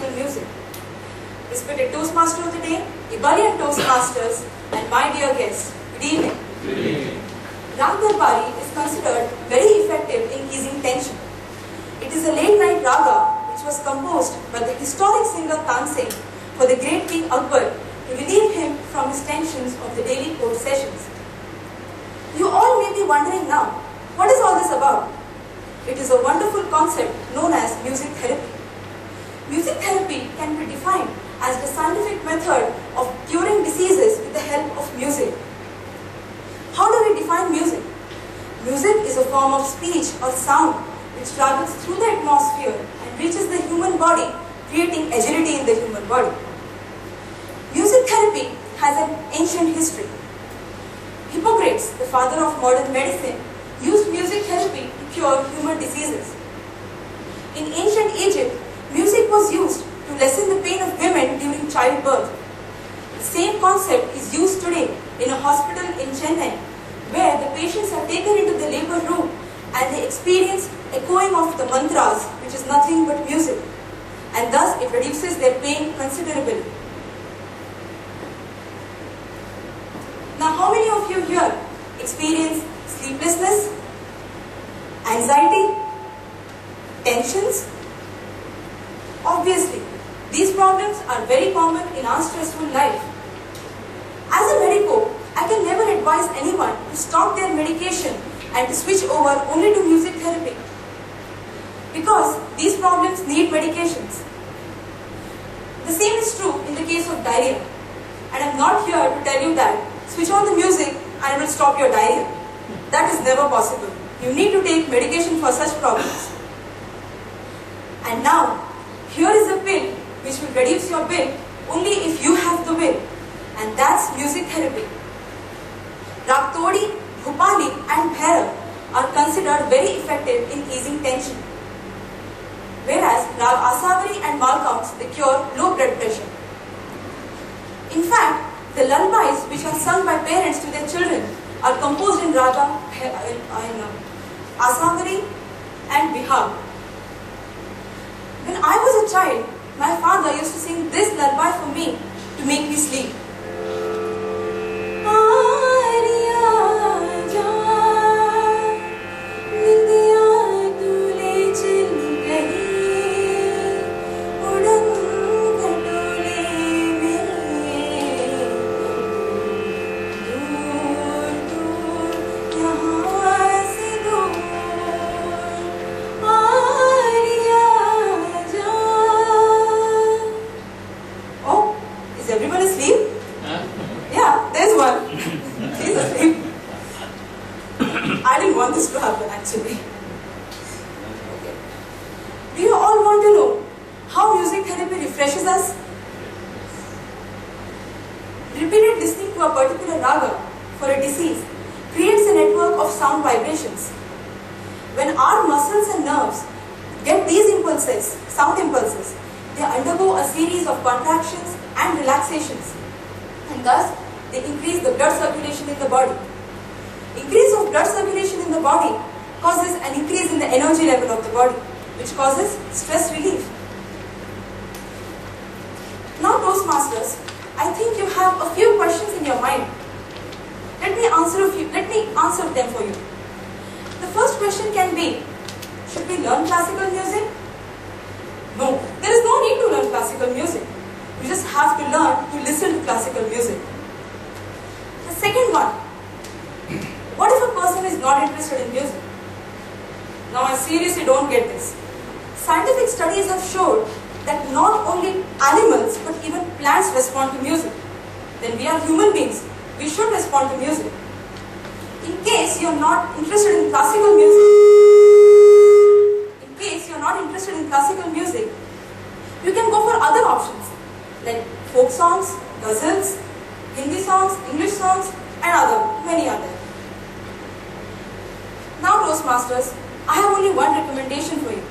classical music. Respected Toastmaster of the day, Ibalian Toastmasters, and my dear guests, good evening. Good evening. Rag Darbari is considered very effective in easing tension. It is a late-night raga which was composed by the historic singer Tansing for the great King Akbar to relieve him from his tensions of the daily court sessions. You all may be wondering now, what is all this about? It is a wonderful concept known as music therapy. Music therapy can be defined as the scientific method of curing diseases with the help of music. How do we define music? Music is a form of speech or sound which travels through the atmosphere and reaches the human body, creating agility in the human body. Music therapy has an ancient history. Hippocrates, the father of modern medicine, used music therapy to cure human diseases. In ancient Egypt, music was used to lessen the pain of women during childbirth. The same concept is used today in a hospital in Chennai, where the patients are taken into the labor room and they experience echoing of the mantras, which is nothing but music, and thus it reduces their pain considerably. Now, how many of you here experience sleeplessness, anxiety, tensions? Obviously, these problems are very common in our stressful life. As a medico, I can never advise anyone to stop their medication and to switch over only to music therapy, because these problems need medications. The same is true in the case of diarrhea, and I am not here to tell you that switch on the music and it will stop your diarrhea. That is never possible. You need to take medication for such problems. And now, here is a pill which will reduce your bill only if you have the will, and that's music therapy. Rag Todi, Bhupali and Bhairav are considered very effective in easing tension, whereas Rag Asavari and Malcounts, they cure low blood pressure. In fact, the lullabies which are sung by parents to their children are composed in Raga, Asavari and Bihar. When I was a child, my father used to sing this lullaby for me to make me sleep. Everyone asleep? Yeah, there's one. She's asleep. I didn't want this to happen actually. Okay. Do you all want to know how music therapy refreshes us? Repeated listening to a particular raga for a disease creates a network of sound vibrations. When our muscles and nerves get these impulses, sound impulses, they undergo a series of contractions and relaxations, and thus they increase the blood circulation in the body. Increase of blood circulation in the body causes an increase in the energy level of the body, which causes stress relief. Now, Toastmasters, I think you have a few questions in your mind. Let me answer them for you. The first question can be, should we learn classical music? No, there is no need to learn classical music. You just have to learn to listen to classical music. The second one, what if a person is not interested in music? Now I seriously don't get this. Scientific studies have showed that not only animals but even plants respond to music. Then we are human beings. We should respond to music. In case you are not interested in classical music, you can go for other options like folk songs, ghazals, Hindi songs, English songs, and many other. Now, Toastmasters, I have only one recommendation for you.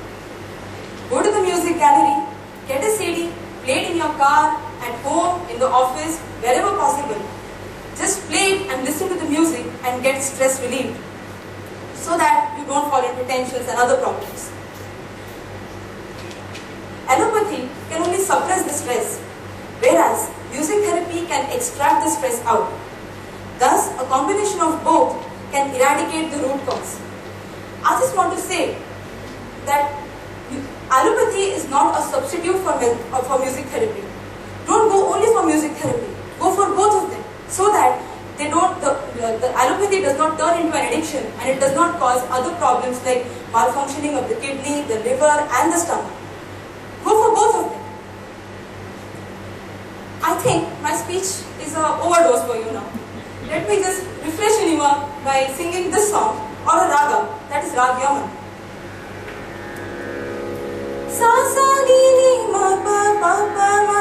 Go to the music gallery, get a CD, play it in your car, at home, in the office, wherever possible. Just play it and listen to the music and get stress relieved, so that you don't fall into tensions and other problems. Allopathy can only suppress the stress, whereas music therapy can extract the stress out. Thus, a combination of both can eradicate the root cause. I just want to say that allopathy is not a substitute for music therapy. Don't go only for music therapy. Go for both of them, so that the allopathy does not turn into an addiction and it does not cause other problems like malfunctioning of the kidney, the liver and the stomach. Go for both of them. I think my speech is an overdose for you now. Let me just refresh Anima by singing this song or a raga, that is Rag Yaman. Sa sa gi ni ma pa pa pa ma